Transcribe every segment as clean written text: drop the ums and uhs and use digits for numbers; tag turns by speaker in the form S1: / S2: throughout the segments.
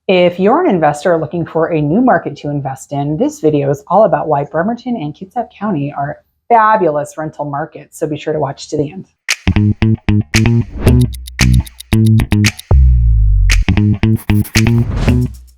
S1: If you're an investor looking for a new market to invest in, this video is all about why Bremerton and Kitsap County are fabulous rental markets, so be sure to watch to the end.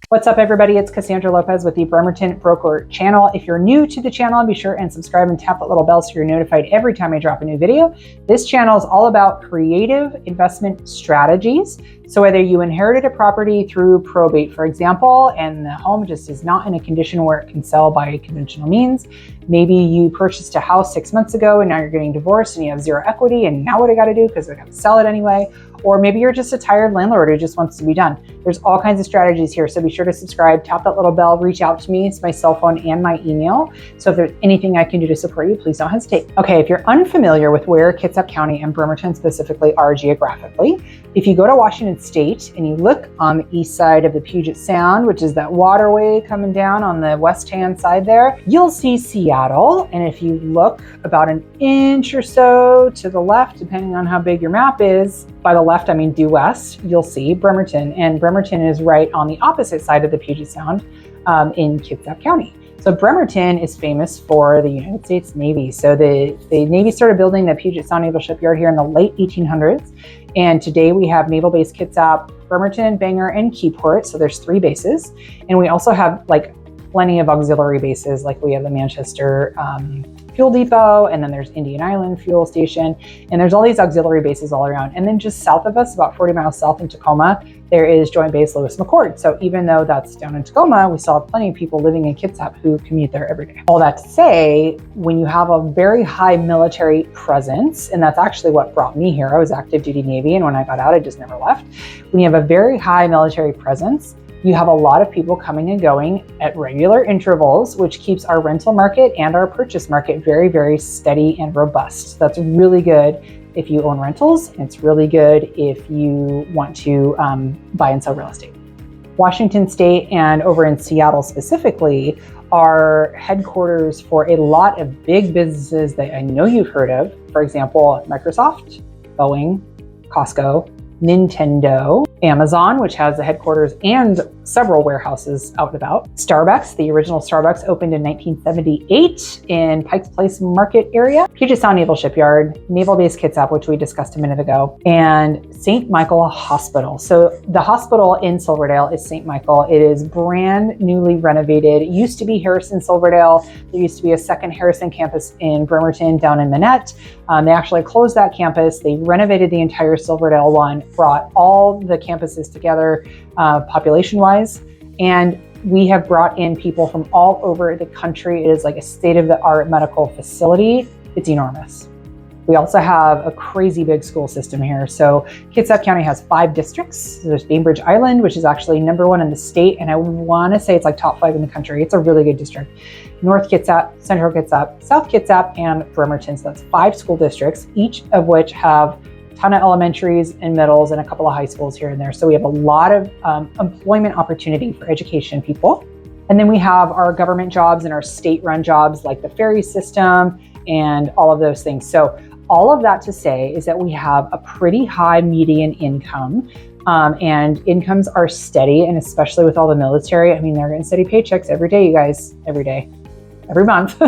S1: What's up, everybody? It's Cassandra Lopez with the Bremerton Broker channel. If you're new to the channel, be sure and subscribe and tap that little bell so you're notified every time I drop a new video. This channel is all about creative investment strategies. So whether you inherited a property through probate, for example, and the home just is not in a condition where it can sell by conventional means, maybe you purchased a house 6 months ago and now you're getting divorced and you have zero equity and now what I got to do because I got to sell it anyway. Or maybe you're just a tired landlord who just wants to be done. There's all kinds of strategies here. So be sure to subscribe, tap that little bell, reach out to me. It's my cell phone and my email. So if there's anything I can do to support you, please don't hesitate. Okay, if you're unfamiliar with where Kitsap County and Bremerton specifically are geographically, if you go to Washington State and you look on the east side of the Puget Sound, which is that waterway coming down on the west-hand side there, you'll see Seattle. And if you look about an inch or so to the left, depending on how big your map is, by the left, I mean due west, you'll see Bremerton. And Bremerton is right on the opposite side of the Puget Sound in Kitsap County. So Bremerton is famous for the United States Navy. So the Navy started building the Puget Sound Naval Shipyard here in the late 1800s. And today we have Naval Base Kitsap, Bremerton, Bangor, and Keyport. So there's 3 bases. And we also have like plenty of auxiliary bases, like we have the Manchester Fuel Depot, and then there's Indian Island Fuel Station, and there's all these auxiliary bases all around. And then just south of us, about 40 miles south in Tacoma, there is Joint Base Lewis McChord. So even though that's down in Tacoma, we still have plenty of people living in Kitsap who commute there every day. All that to say, when you have a very high military presence, and that's actually what brought me here. I was active duty Navy, and when I got out, I just never left. When you have a very high military presence, you have a lot of people coming and going at regular intervals, which keeps our rental market and our purchase market very, very steady and robust. That's really good if you own rentals, and it's really good if you want to buy and sell real estate. Washington State and over in Seattle specifically are headquarters for a lot of big businesses that I know you've heard of. For example, Microsoft, Boeing, Costco, Nintendo, Amazon, which has the headquarters and several warehouses out and about. Starbucks, the original Starbucks, opened in 1978 in Pikes Place Market area. Puget Sound Naval Shipyard, Naval Base Kitsap, which we discussed a minute ago, and St. Michael Hospital. So the hospital in Silverdale is St. Michael. It is brand newly renovated. It used to be Harrison Silverdale. There used to be a second Harrison campus in Bremerton down in Minette. They actually closed that campus. They renovated the entire Silverdale one, brought all the campuses together population-wise, and we have brought in people from all over the country. It is like a state-of-the-art medical facility. It's enormous. We also have a crazy big school system here. So Kitsap County has 5 districts. There's Bainbridge Island, which is actually #1 in the state, and I want to say it's like top 5 in the country. It's a really good district. North Kitsap, Central Kitsap, South Kitsap, and Bremerton. So that's 5 school districts, each of which have ton of elementaries and middles and a couple of high schools here and there. So we have a lot of employment opportunity for education people. And then we have our government jobs and our state-run jobs like the ferry system and all of those things. So all of that to say is that we have a pretty high median income, and incomes are steady, and especially with all the military, I mean, they're getting steady paychecks every day, you guys, every day, every month.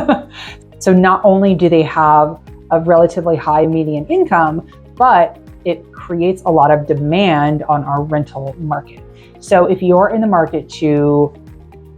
S1: So not only do they have a relatively high median income, but it creates a lot of demand on our rental market. So if you're in the market to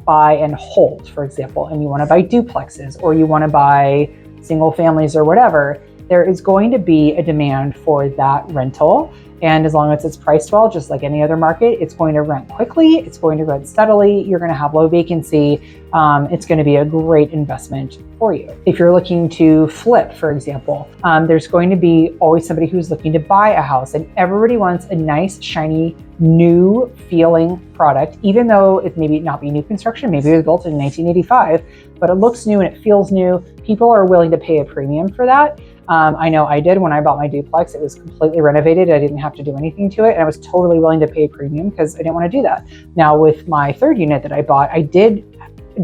S1: buy and hold, for example, and you want to buy duplexes or you want to buy single families or whatever, there is going to be a demand for that rental. And as long as it's priced well, just like any other market, it's going to rent quickly, it's going to rent steadily, you're going to have low vacancy, it's going to be a great investment for you. If you're looking to flip, for example, there's going to be always somebody who's looking to buy a house, and everybody wants a nice, shiny, new feeling product, even though it maybe not be new construction, maybe it was built in 1985, but it looks new and it feels new. People are willing to pay a premium for that. I know I did when I bought my duplex. It was completely renovated. I didn't have to do anything to it. And I was totally willing to pay a premium because I didn't want to do that. Now with my 3rd unit that I bought, I did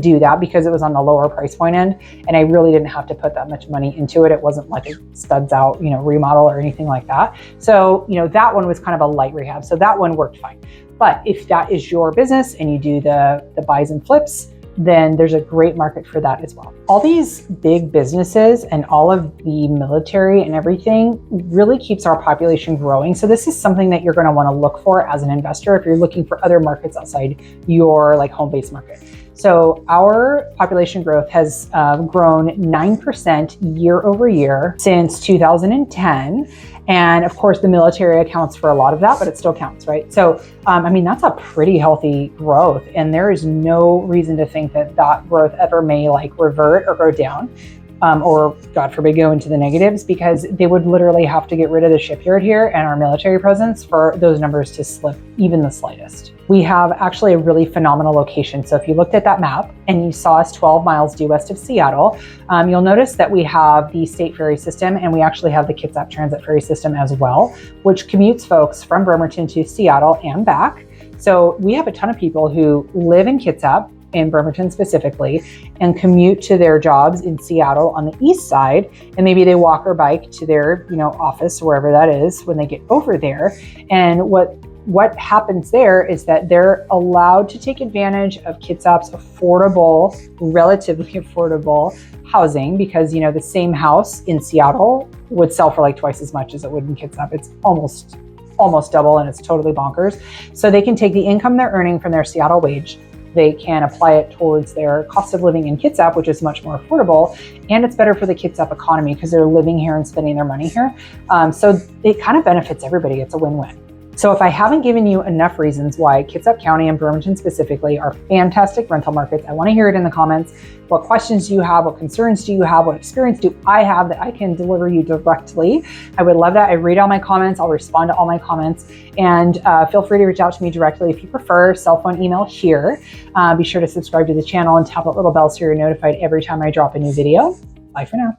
S1: do that because it was on the lower price point end, and I really didn't have to put that much money into it. It wasn't like a studs out, remodel or anything like that. So, that one was kind of a light rehab. So that one worked fine. But if that is your business and you do the buys and flips, then there's a great market for that as well. All these big businesses and all of the military and everything really keeps our population growing. So this is something that you're going to want to look for as an investor if you're looking for other markets outside your like home-based market. So our population growth has grown 9% year over year since 2010. And of course, the military accounts for a lot of that, but it still counts, right? So, I mean, that's a pretty healthy growth. And there is no reason to think that that growth ever may like revert or go down. Or God forbid, go into the negatives, because they would literally have to get rid of the shipyard here and our military presence for those numbers to slip even the slightest. We have actually a really phenomenal location. So if you looked at that map and you saw us 12 miles due west of Seattle, you'll notice that we have the state ferry system, and we actually have the Kitsap transit ferry system as well, which commutes folks from Bremerton to Seattle and back. So we have a ton of people who live in Kitsap, in Bremerton specifically, and commute to their jobs in Seattle on the east side, and maybe they walk or bike to their office or wherever that is when they get over there. And what happens there is that they're allowed to take advantage of Kitsap's affordable, relatively affordable housing, because the same house in Seattle would sell for like twice as much as it would in Kitsap. It's almost double, and it's totally bonkers. So they can take the income they're earning from their Seattle wage, they can apply it towards their cost of living in Kitsap, which is much more affordable, and it's better for the Kitsap economy because they're living here and spending their money here. So it kind of benefits everybody. It's a win-win. So if I haven't given you enough reasons why Kitsap County and Bremerton specifically are fantastic rental markets, I want to hear it in the comments. What questions do you have? What concerns do you have? What experience do I have that I can deliver you directly? I would love that. I read all my comments. I'll respond to all my comments, and feel free to reach out to me directly if you prefer. Cell phone, email here. Be sure to subscribe to the channel and tap that little bell so you're notified every time I drop a new video. Bye for now.